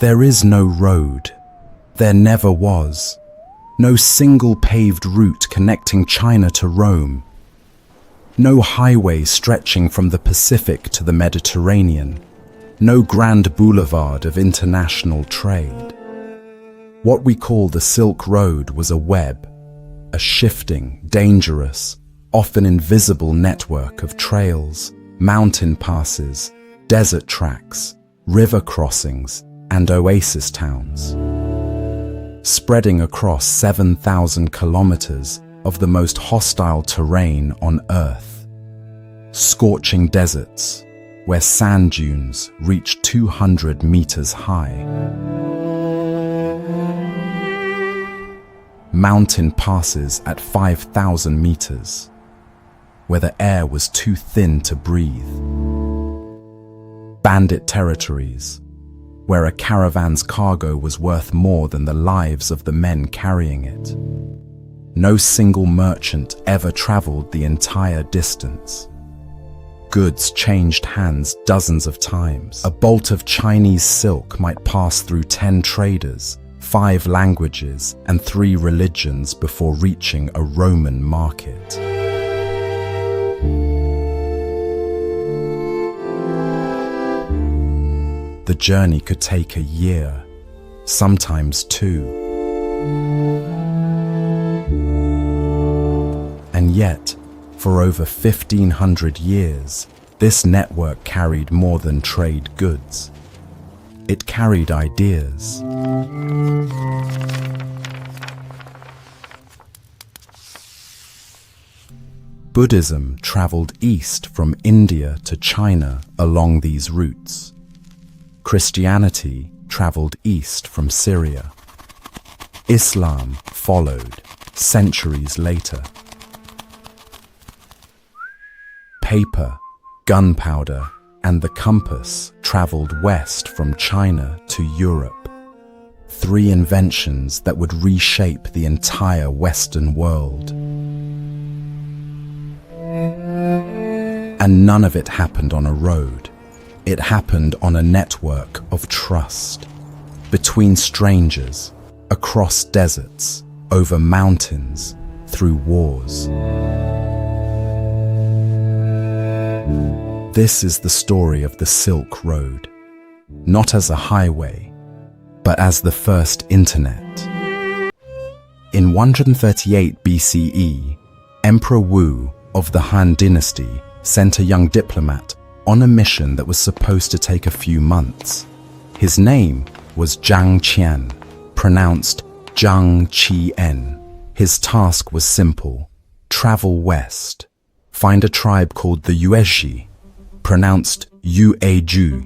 There is no road. There never was. No single paved route connecting China to Rome. No highway stretching from the Pacific to the Mediterranean. No grand boulevard of international trade. What we call the Silk Road was a web, a shifting, dangerous, often invisible network of trails, mountain passes, desert tracks, river crossings, and oasis towns, spreading across 7,000 kilometers of the most hostile terrain on Earth. Scorching deserts, where sand dunes reach 200 meters high. Mountain passes at 5,000 meters, where the air was too thin to breathe. Bandit territories, where a caravan's cargo was worth more than the lives of the men carrying it. No single merchant ever traveled the entire distance. Goods changed hands dozens of times. A bolt of Chinese silk might pass through 10 traders, 5 languages, and 3 religions before reaching a Roman market. The journey could take a year, sometimes 2. And yet, for over 1,500 years, this network carried more than trade goods. It carried ideas. Buddhism traveled east from India to China along these routes. Christianity traveled east from Syria. Islam followed centuries later. Paper, gunpowder, and the compass traveled west from China to Europe. 3 inventions that would reshape the entire Western world. And none of it happened on a road. It happened on a network of trust. Between strangers, across deserts, over mountains, through wars. This is the story of the Silk Road, not as a highway, but as the first internet. In 138 BCE, Emperor Wu of the Han Dynasty sent a young diplomat on a mission that was supposed to take a few months. His name was Zhang Qian, pronounced Zhang Qi-en. His task was simple: travel west, find a tribe called the Yuezhi, pronounced Yu-e-ju.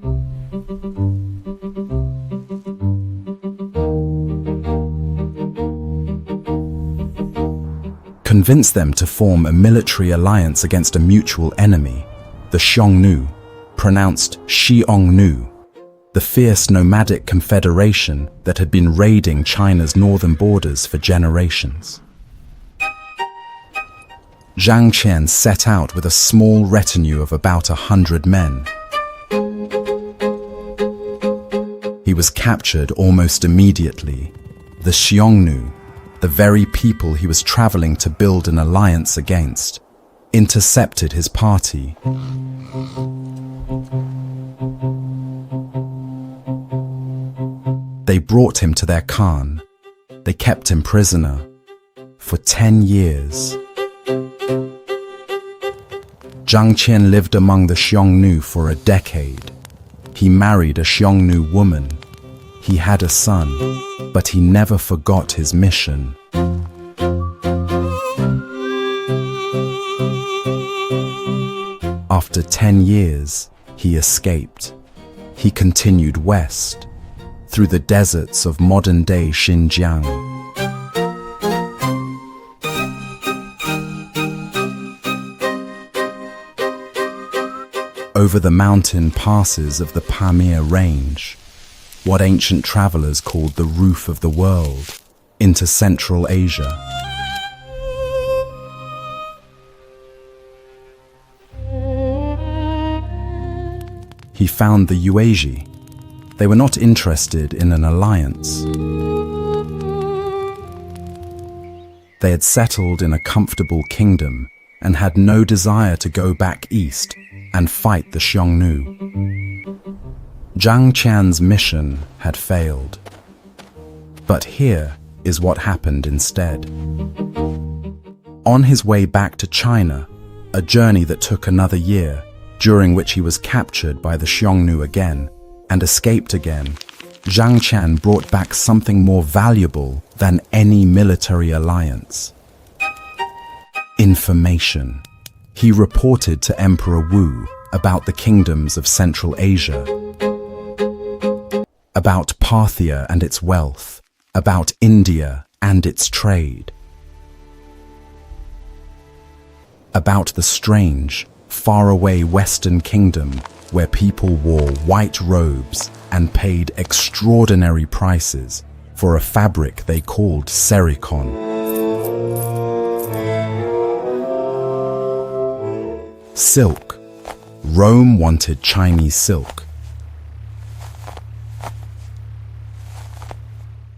Convince them to form a military alliance against a mutual enemy, the Xiongnu, pronounced Xiongnu, the fierce nomadic confederation that had been raiding China's northern borders for generations. Zhang Qian set out with a small retinue of about 100 men. He was captured almost immediately. The Xiongnu, the very people he was traveling to build an alliance against, intercepted his party. They brought him to their Khan. They kept him prisoner for 10 years. Zhang Qian lived among the Xiongnu for a decade. He married a Xiongnu woman. He had a son, but he never forgot his mission. After 10 years, he escaped. He continued west, through the deserts of modern-day Xinjiang. Over the mountain passes of the Pamir Range, what ancient travelers called the roof of the world, into Central Asia. He found the Yuezhi, They were not interested in an alliance. They had settled in a comfortable kingdom and had no desire to go back east and fight the Xiongnu. Zhang Qian's mission had failed. But here is what happened instead. On his way back to China, a journey that took another year, during which he was captured by the Xiongnu again and escaped again, Zhang Qian brought back something more valuable than any military alliance. Information. He reported to Emperor Wu about the kingdoms of Central Asia, about Parthia and its wealth, about India and its trade, about the strange, faraway Western kingdom where people wore white robes and paid extraordinary prices for a fabric they called sericon. Silk. Rome wanted Chinese silk.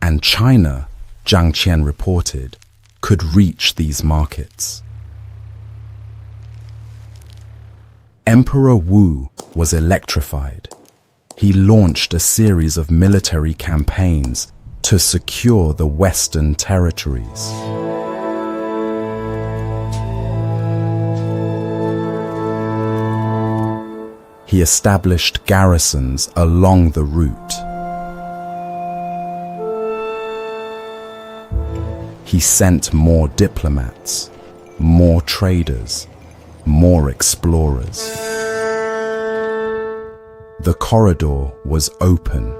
And China, Zhang Qian reported, could reach these markets. Emperor Wu was electrified. He launched a series of military campaigns to secure the Western territories. He established garrisons along the route. He sent more diplomats, more traders, more explorers. The corridor was open.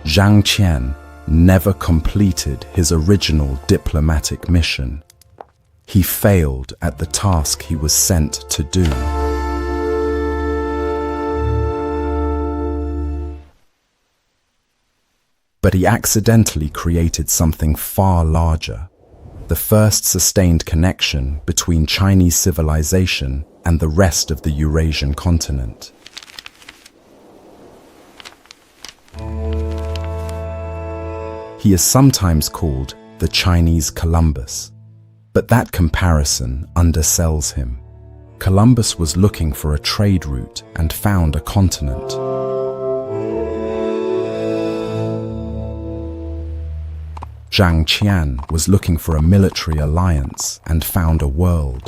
Zhang Qian never completed his original diplomatic mission. He failed at the task he was sent to do. But he accidentally created something far larger, the first sustained connection between Chinese civilization and the rest of the Eurasian continent. He is sometimes called the Chinese Columbus, but that comparison undersells him. Columbus was looking for a trade route and found a continent. Zhang Qian was looking for a military alliance and found a world.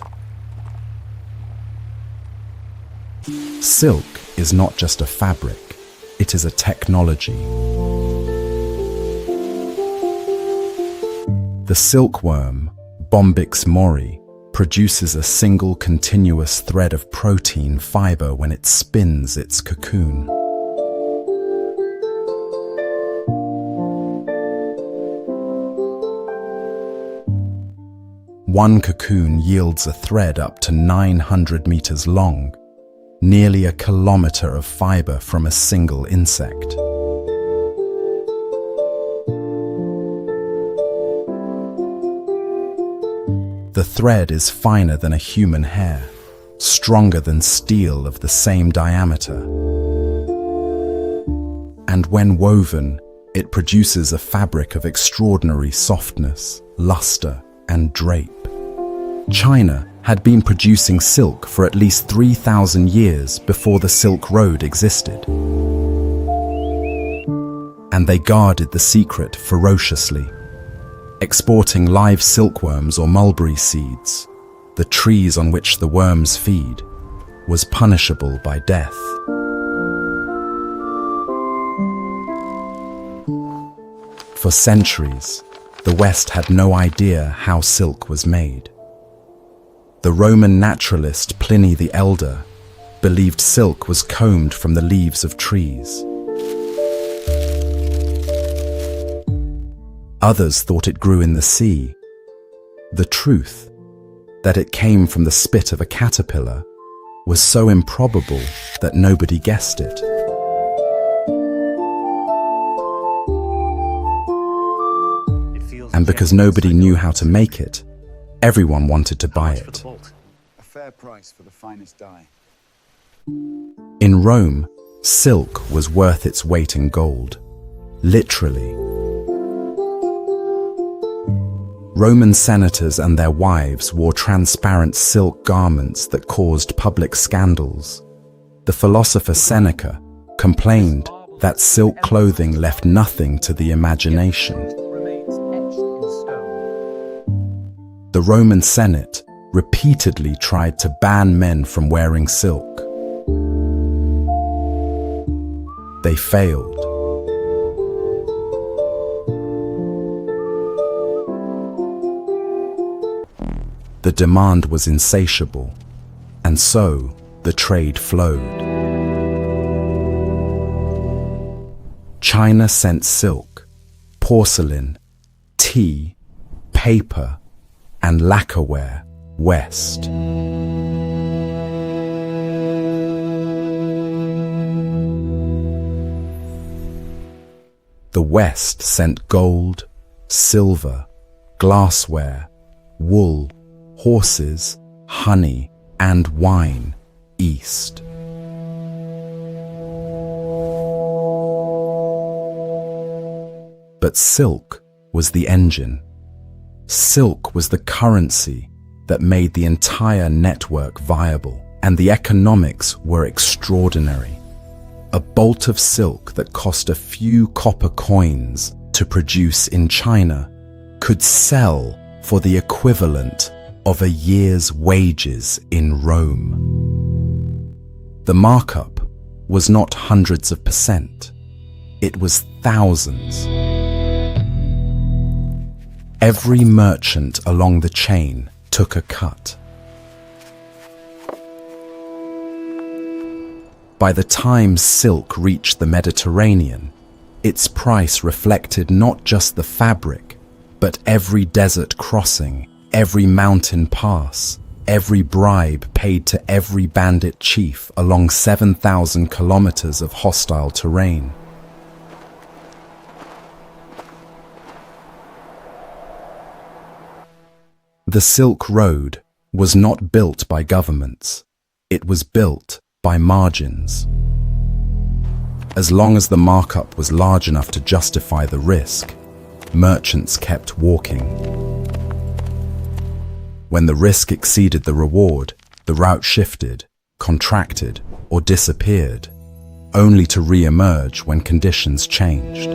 Silk is not just a fabric, it is a technology. The silkworm, Bombyx mori, produces a single continuous thread of protein fiber when it spins its cocoon. One cocoon yields a thread up to 900 meters long, nearly a kilometer of fiber from a single insect. The thread is finer than a human hair, stronger than steel of the same diameter. And when woven, it produces a fabric of extraordinary softness, luster, and drape. China had been producing silk for at least 3,000 years before the Silk Road existed. And they guarded the secret ferociously, exporting live silkworms or mulberry seeds, the trees on which the worms feed, was punishable by death. For centuries, the West had no idea how silk was made. The Roman naturalist Pliny the Elder believed silk was combed from the leaves of trees. Others thought it grew in the sea. The truth, that it came from the spit of a caterpillar, was so improbable that nobody guessed it. And because nobody knew how to make it, everyone wanted to buy it. fair price for the finest dye. In Rome, silk was worth its weight in gold, literally. Roman senators and their wives wore transparent silk garments that caused public scandals. The philosopher Seneca complained that silk clothing left nothing to the imagination. The Roman Senate repeatedly tried to ban men from wearing silk. They failed. The demand was insatiable, and so the trade flowed. China sent silk, porcelain, tea, paper, and lacquerware west. The West sent gold, silver, glassware, wool, horses, honey, and wine east. But silk was the engine. Silk was the currency that made the entire network viable, and the economics were extraordinary. A bolt of silk that cost a few copper coins to produce in China could sell for the equivalent of a year's wages in Rome. The markup was not hundreds of percent, it was thousands. Every merchant along the chain took a cut. By the time silk reached the Mediterranean, its price reflected not just the fabric, but every desert crossing, every mountain pass, every bribe paid to every bandit chief along 7,000 kilometers of hostile terrain. The Silk Road was not built by governments. It was built by margins. As long as the markup was large enough to justify the risk, merchants kept walking. When the risk exceeded the reward, the route shifted, contracted, or disappeared, only to re-emerge when conditions changed.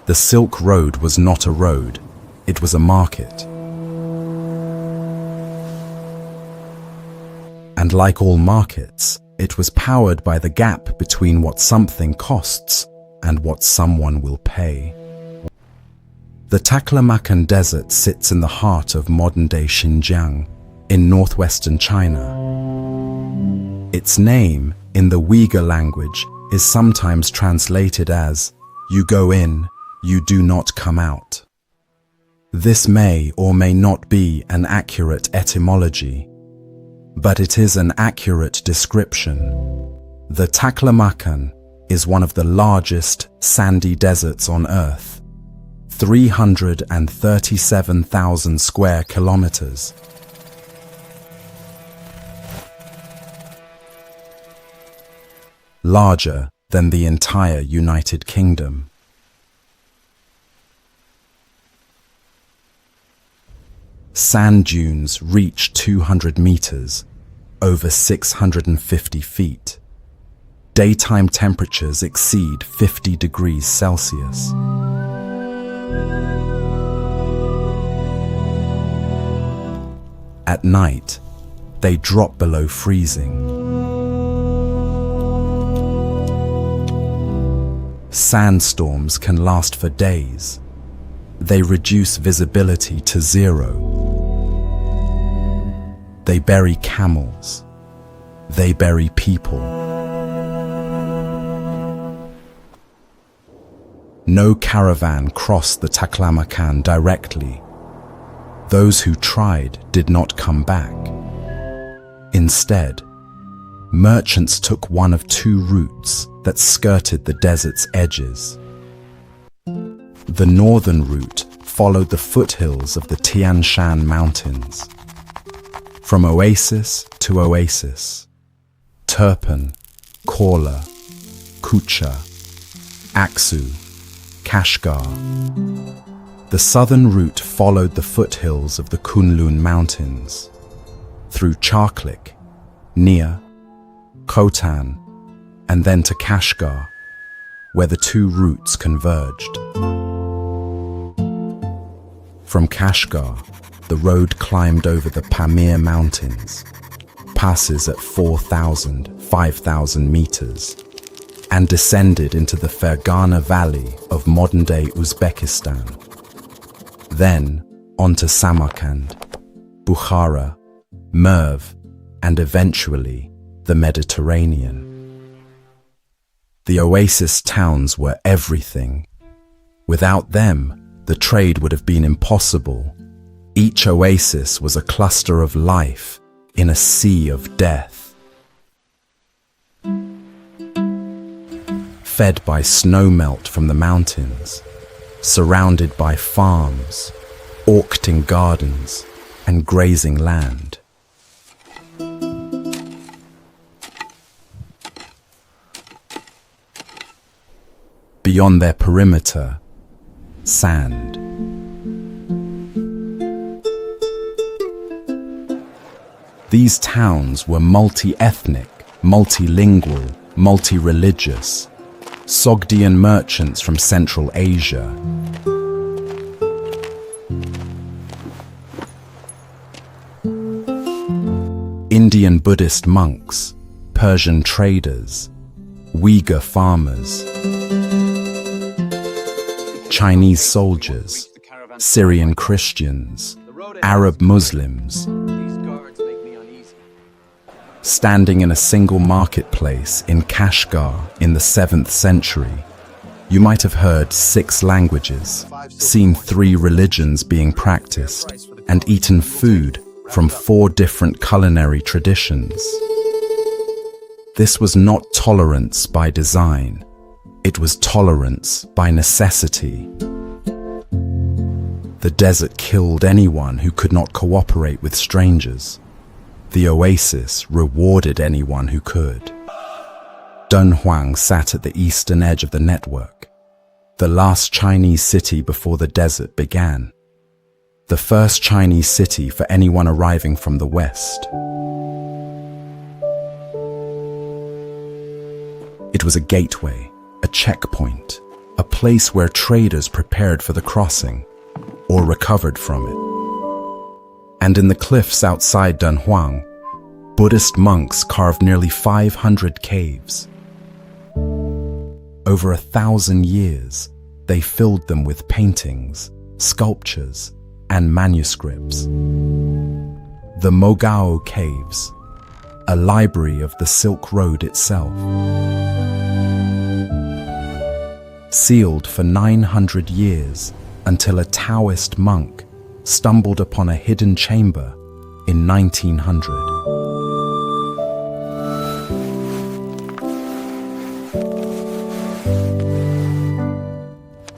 The Silk Road was not a road, it was a market. And like all markets, it was powered by the gap between what something costs and what someone will pay. The Taklamakan Desert sits in the heart of modern-day Xinjiang, in northwestern China. Its name, in the Uyghur language, is sometimes translated as, "You go in, you do not come out." This may or may not be an accurate etymology, but it is an accurate description. The Taklamakan is one of the largest sandy deserts on Earth, 337,000 square kilometers. Larger than the entire United Kingdom. Sand dunes reach 200 meters, over 650 feet. Daytime temperatures exceed 50 degrees Celsius. At night, they drop below freezing. Sandstorms can last for days. They reduce visibility to zero. They bury camels. They bury people. No caravan crossed the Taklamakan directly. Those who tried did not come back. Instead, merchants took one of two routes that skirted the desert's edges. The northern route followed the foothills of the Tian Shan Mountains. From oasis to oasis, Turpan, Korla, Kucha, Aksu, Kashgar. The southern route followed the foothills of the Kunlun Mountains, through Charklik, Nia, Khotan, and then to Kashgar, where the two routes converged. From Kashgar, the road climbed over the Pamir Mountains, passes at 4,000, 5,000 meters, and descended into the Fergana Valley of modern-day Uzbekistan. Then on to Samarkand, Bukhara, Merv, and eventually the Mediterranean. The oasis towns were everything. Without them, the trade would have been impossible. Each oasis was a cluster of life in a sea of death. Fed by snowmelt from the mountains, surrounded by farms, Orkting gardens, and grazing land. Beyond their perimeter, sand. These towns were multi-ethnic, multilingual, multi-religious, Sogdian merchants from Central Asia. Indian Buddhist monks, Persian traders, Uyghur farmers, Chinese soldiers, Syrian Christians, Arab Muslims. Standing in a single marketplace in Kashgar in the 7th century, you might have heard 6 languages, seen 3 religions being practiced, and eaten food from 4 different culinary traditions. This was not tolerance by design. It was tolerance by necessity. The desert killed anyone who could not cooperate with strangers. The oasis rewarded anyone who could. Dunhuang sat at the eastern edge of the network, the last Chinese city before the desert began. The first Chinese city for anyone arriving from the west. It was a gateway, a checkpoint, a place where traders prepared for the crossing, or recovered from it. And in the cliffs outside Dunhuang, Buddhist monks carved nearly 500 caves. Over 1,000 years, they filled them with paintings, sculptures, and manuscripts. The Mogao Caves, a library of the Silk Road itself. Sealed for 900 years until a Taoist monk stumbled upon a hidden chamber in 1900.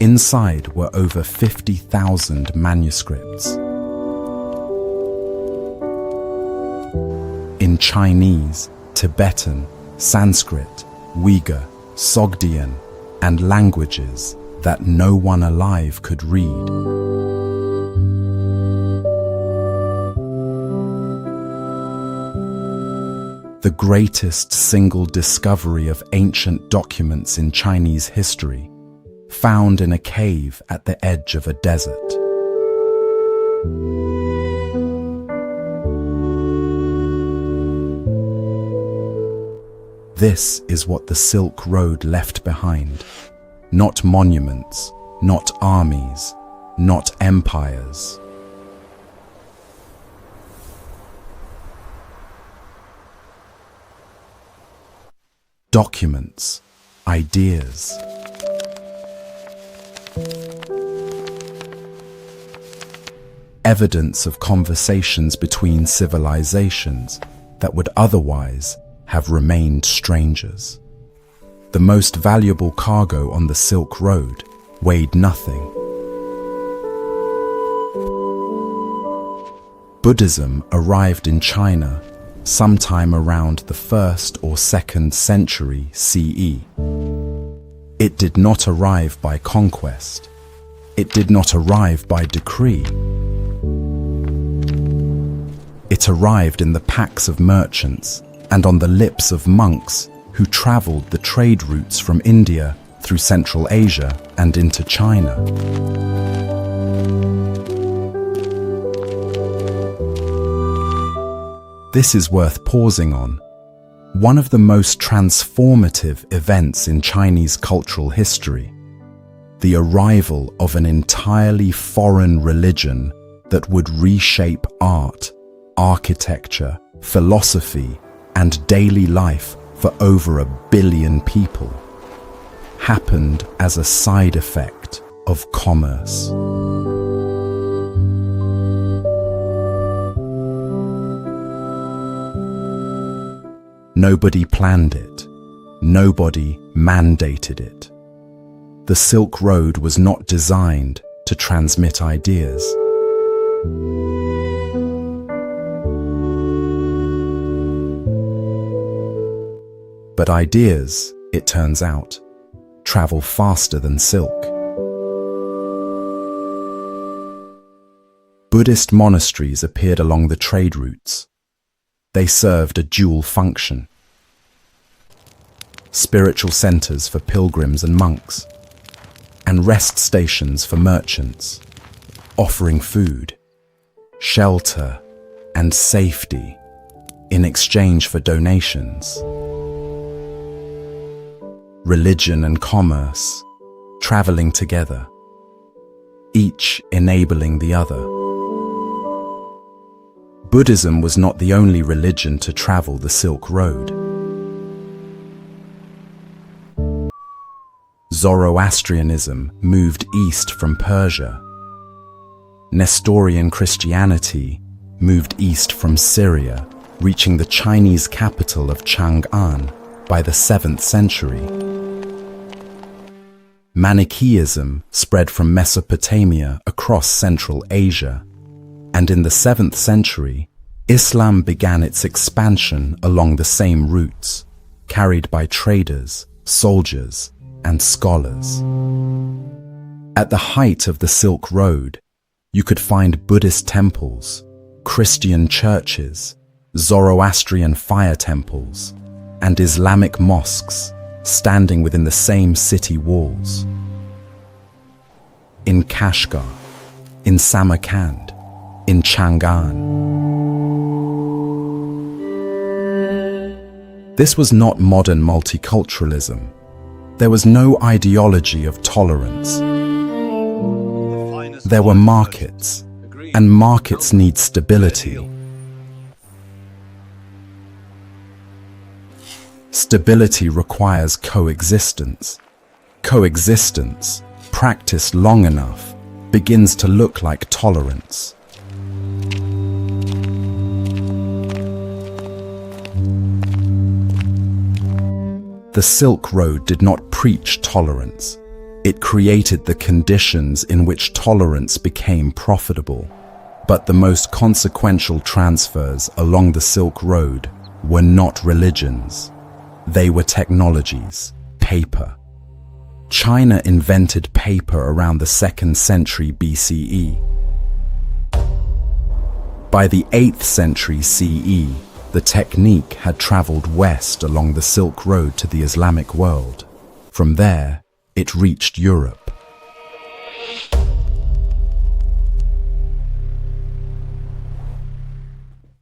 Inside were over 50,000 manuscripts. In Chinese, Tibetan, Sanskrit, Uyghur, Sogdian, and languages that no one alive could read. The greatest single discovery of ancient documents in Chinese history, found in a cave at the edge of a desert. This is what the Silk Road left behind. Not monuments, not armies, not empires. Documents, ideas. Evidence of conversations between civilizations that would otherwise have remained strangers. The most valuable cargo on the Silk Road weighed nothing. Buddhism arrived in China sometime around the 1st or 2nd century CE. It did not arrive by conquest. It did not arrive by decree. It arrived in the packs of merchants and on the lips of monks who traveled the trade routes from India through Central Asia and into China. This is worth pausing on. One of the most transformative events in Chinese cultural history, the arrival of an entirely foreign religion that would reshape art, architecture, philosophy, and daily life for over 1 billion people, happened as a side effect of commerce. Nobody planned it. Nobody mandated it. The Silk Road was not designed to transmit ideas. But ideas, it turns out, travel faster than silk. Buddhist monasteries appeared along the trade routes. They served a dual function: spiritual centers for pilgrims and monks, and rest stations for merchants, offering food, shelter, and safety in exchange for donations. Religion and commerce traveling together, each enabling the other. Buddhism was not the only religion to travel the Silk Road. Zoroastrianism moved east from Persia. Nestorian Christianity moved east from Syria, reaching the Chinese capital of Chang'an by the 7th century. Manichaeism spread from Mesopotamia across Central Asia, and in the 7th century, Islam began its expansion along the same routes, carried by traders, soldiers, and scholars. At the height of the Silk Road, you could find Buddhist temples, Christian churches, Zoroastrian fire temples, and Islamic mosques standing within the same city walls. In Kashgar, in Samarkand, in Chang'an. This was not modern multiculturalism. There was no ideology of tolerance. There were markets, and markets need stability. Stability requires coexistence. Coexistence, practiced long enough, begins to look like tolerance. The Silk Road did not preach tolerance. It created the conditions in which tolerance became profitable. But the most consequential transfers along the Silk Road were not religions. They were technologies, paper. China invented paper around the 2nd century BCE. By the 8th century CE, the technique had traveled west along the Silk Road to the Islamic world. From there, it reached Europe.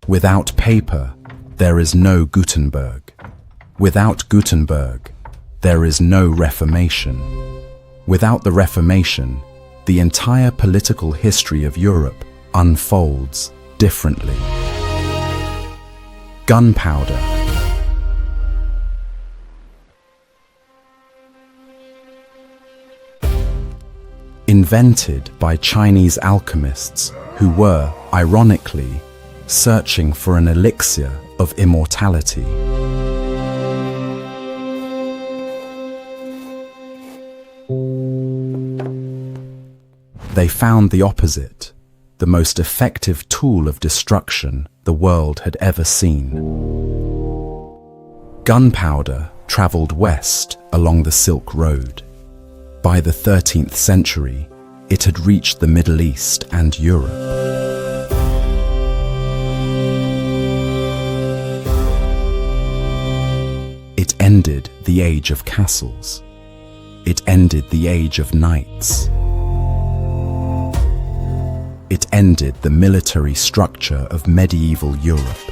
Without paper, there is no Gutenberg. Without Gutenberg, there is no Reformation. Without the Reformation, the entire political history of Europe unfolds differently. Gunpowder. Invented by Chinese alchemists who were, ironically, searching for an elixir of immortality. They found the opposite, the most effective tool of destruction the world had ever seen. Gunpowder traveled west along the Silk Road. By the 13th century, it had reached the Middle East and Europe. It ended the age of castles. It ended the age of knights. It ended the military structure of medieval Europe.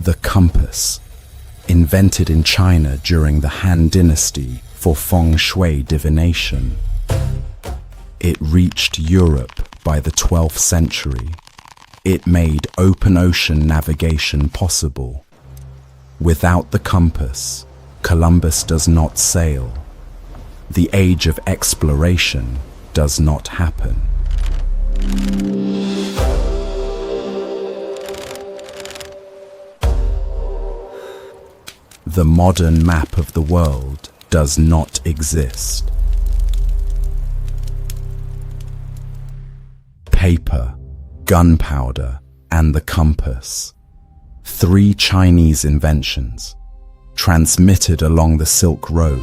The compass, invented in China during the Han Dynasty for feng shui divination. It reached Europe by the 12th century. It made open ocean navigation possible. Without the compass, Columbus does not sail. The age of exploration does not happen. The modern map of the world does not exist. Paper, gunpowder, and the compass. 3 Chinese inventions, transmitted along the Silk Road.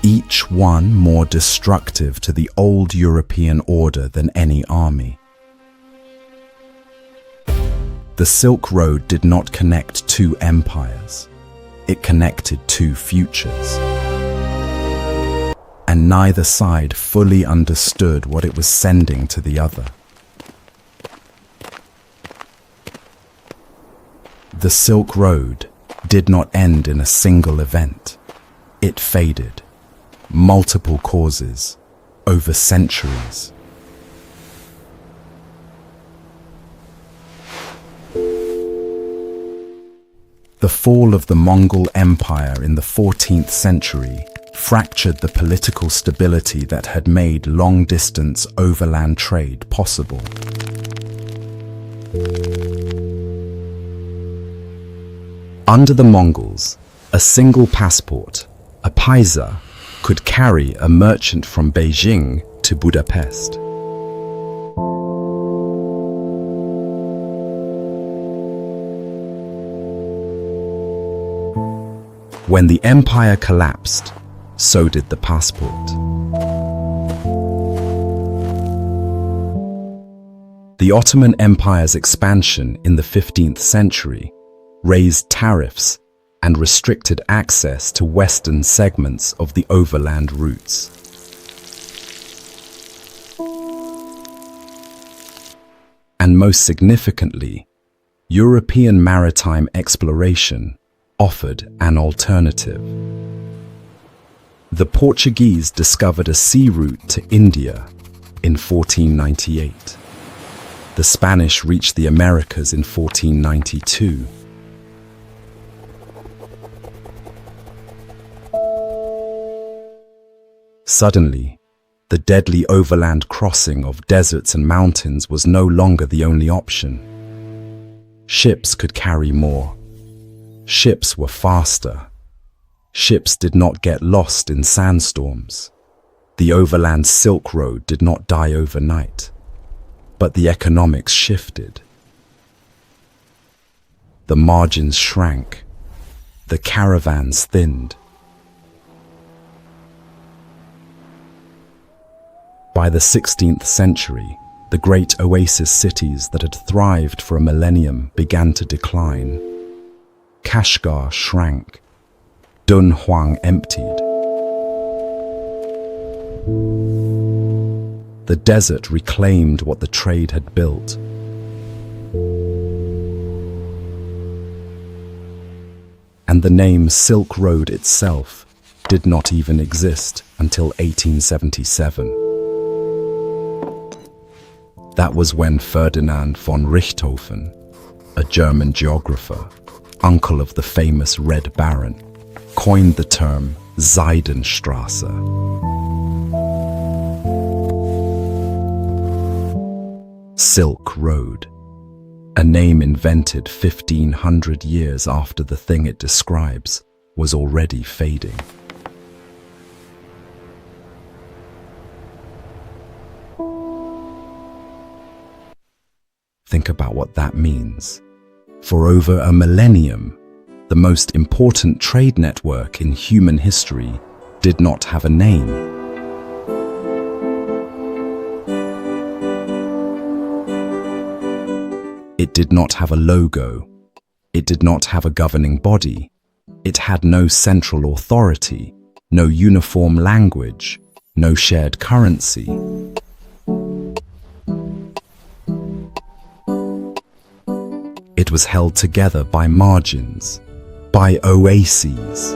Each one more destructive to the old European order than any army. The Silk Road did not connect 2 empires. It connected 2 futures. And neither side fully understood what it was sending to the other. The Silk Road did not end in a single event. It faded. Multiple causes, over centuries. The fall of the Mongol Empire in the 14th century fractured the political stability that had made long-distance overland trade possible. Under the Mongols, a single passport, a paisa, could carry a merchant from Beijing to Budapest. When the empire collapsed, so did the passport. The Ottoman Empire's expansion in the 15th century raised tariffs and restricted access to western segments of the overland routes. And most significantly, European maritime exploration offered an alternative. The Portuguese discovered a sea route to India in 1498. The Spanish reached the Americas in 1492. Suddenly, the deadly overland crossing of deserts and mountains was no longer the only option. Ships could carry more. Ships were faster. Ships did not get lost in sandstorms. The overland Silk Road did not die overnight, but the economics shifted. The margins shrank. The caravans thinned. By the 16th century, the great oasis cities that had thrived for a millennium began to decline. Kashgar shrank. Dunhuang emptied. The desert reclaimed what the trade had built. And the name Silk Road itself did not even exist until 1877. That was when Ferdinand von Richthofen, a German geographer, uncle of the famous Red Baron, coined the term Seidenstraße. Silk Road. A name invented 1500 years after the thing it describes was already fading. Think about what that means. For over a millennium, the most important trade network in human history did not have a name. It did not have a logo. It did not have a governing body. It had no central authority, no uniform language, no shared currency. It was held together by margins, by oases,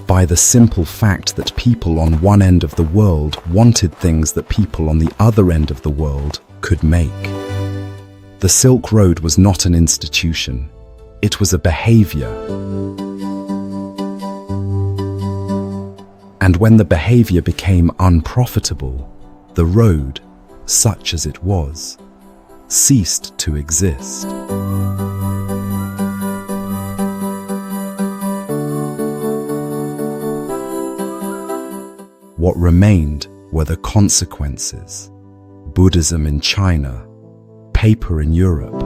by the simple fact that people on one end of the world wanted things that people on the other end of the world could make. The Silk Road was not an institution, it was a behavior. And when the behavior became unprofitable, the road, such as it was, ceased to exist. What remained were the consequences: Buddhism in China, paper in Europe,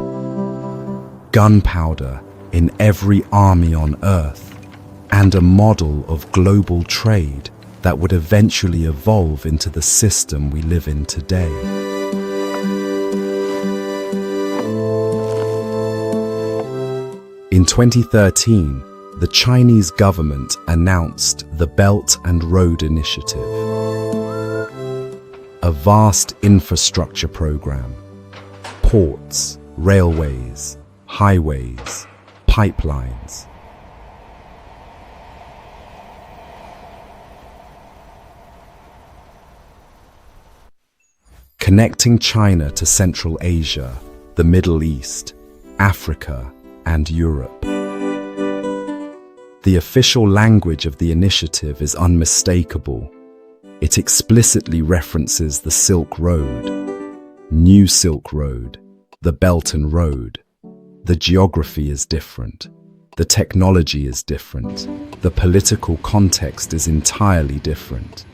gunpowder in every army on earth, and a model of global trade that would eventually evolve into the system we live in today. In 2013, the Chinese government announced the Belt and Road Initiative, a vast infrastructure program: ports, railways, highways, pipelines. Connecting China to Central Asia, the Middle East, Africa, and Europe. The official language of the initiative is unmistakable. It explicitly references the Silk Road, New Silk Road, the Belt and Road. The geography is different. The technology is different. The political context is entirely different.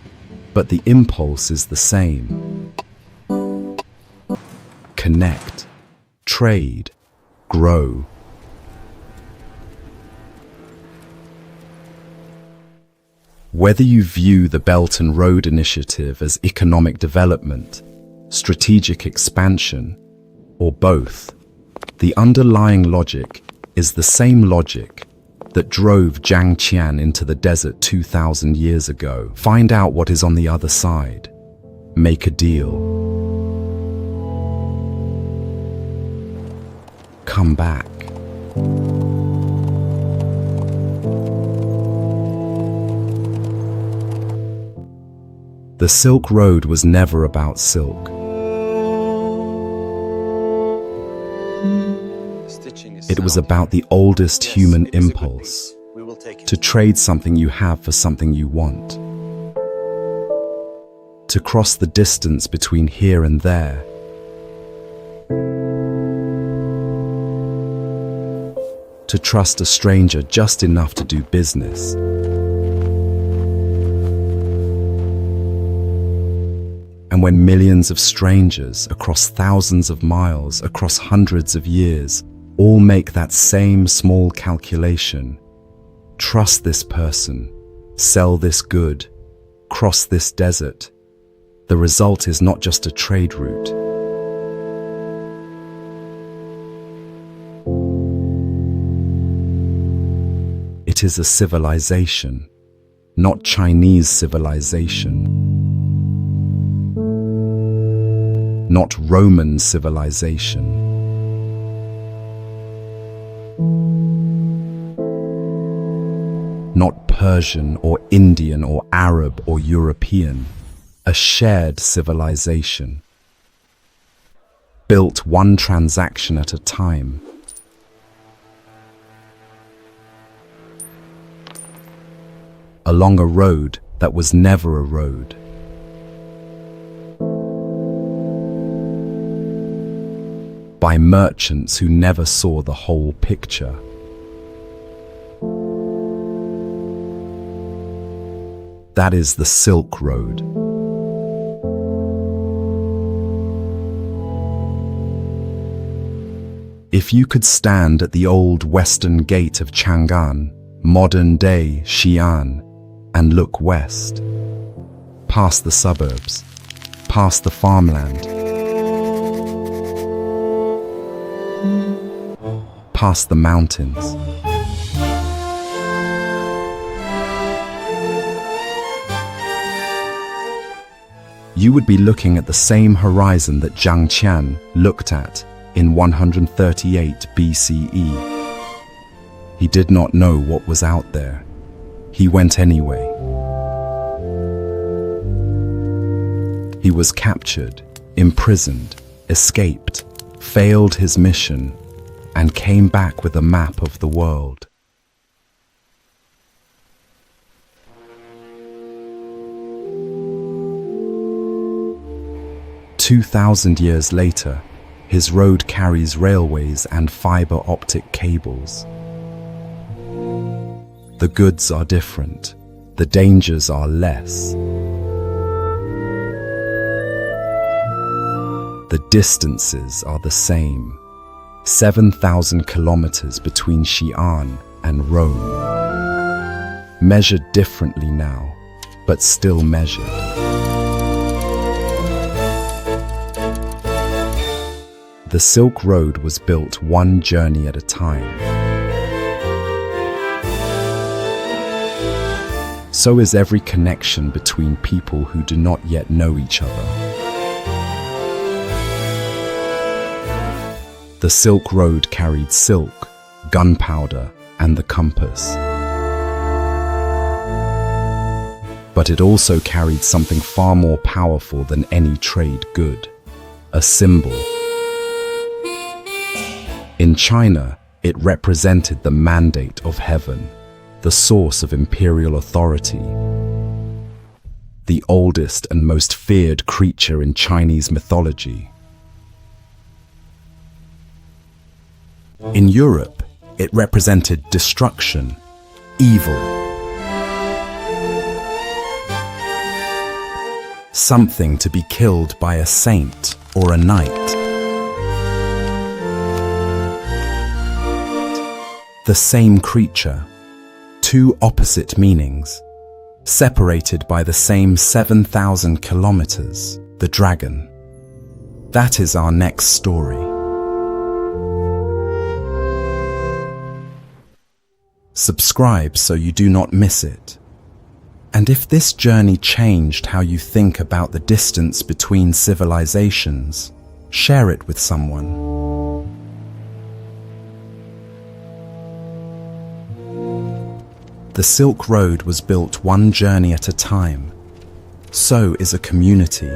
But the impulse is the same. Connect, trade, grow. Whether you view the Belt and Road Initiative as economic development, strategic expansion, or both, the underlying logic is the same logic that drove Zhang Qian into the desert 2,000 years ago. Find out what is on the other side. Make a deal. Come back. The Silk Road was never about silk. It was about the oldest human impulse, to trade something you have for something you want. To cross the distance between here and there. To trust a stranger just enough to do business. And when millions of strangers across thousands of miles, across hundreds of years, all make that same small calculation, trust this person, sell this good, cross this desert, the result is not just a trade route. It is a civilization, not Chinese civilization. Not Roman civilization. Not Persian or Indian or Arab or European. A shared civilization. Built one transaction at a time. Along a road that was never a road. by merchants who never saw the whole picture. That is the Silk Road. If you could stand at the old western gate of Chang'an, modern-day Xi'an, and look west, past the suburbs, past the farmland, past the mountains, you would be looking at the same horizon that Zhang Qian looked at in 138 BCE. He did not know what was out there. He went anyway. He was captured, imprisoned, escaped, failed his mission, and came back with a map of the world. "2,000 years later, his road carries railways and fiber optic cables. The goods are different, the dangers are less. The distances are the same, 7,000 kilometers between Xi'an and Rome. Measured differently now, but still measured. The Silk Road was built one journey at a time. So is every connection between people who do not yet know each other. The Silk Road carried silk, gunpowder, and the compass. But it also carried something far more powerful than any trade good, a symbol. In China, it represented the mandate of heaven, the source of imperial authority. The oldest and most feared creature in Chinese mythology. In Europe, it represented destruction, evil. Something to be killed by a saint or a knight. The same creature, two opposite meanings, separated by the same 7,000 kilometers, the dragon. That is our next story. Subscribe so you do not miss it. And if this journey changed how you think about the distance between civilizations, share it with someone. The Silk Road was built one journey at a time. So is a community.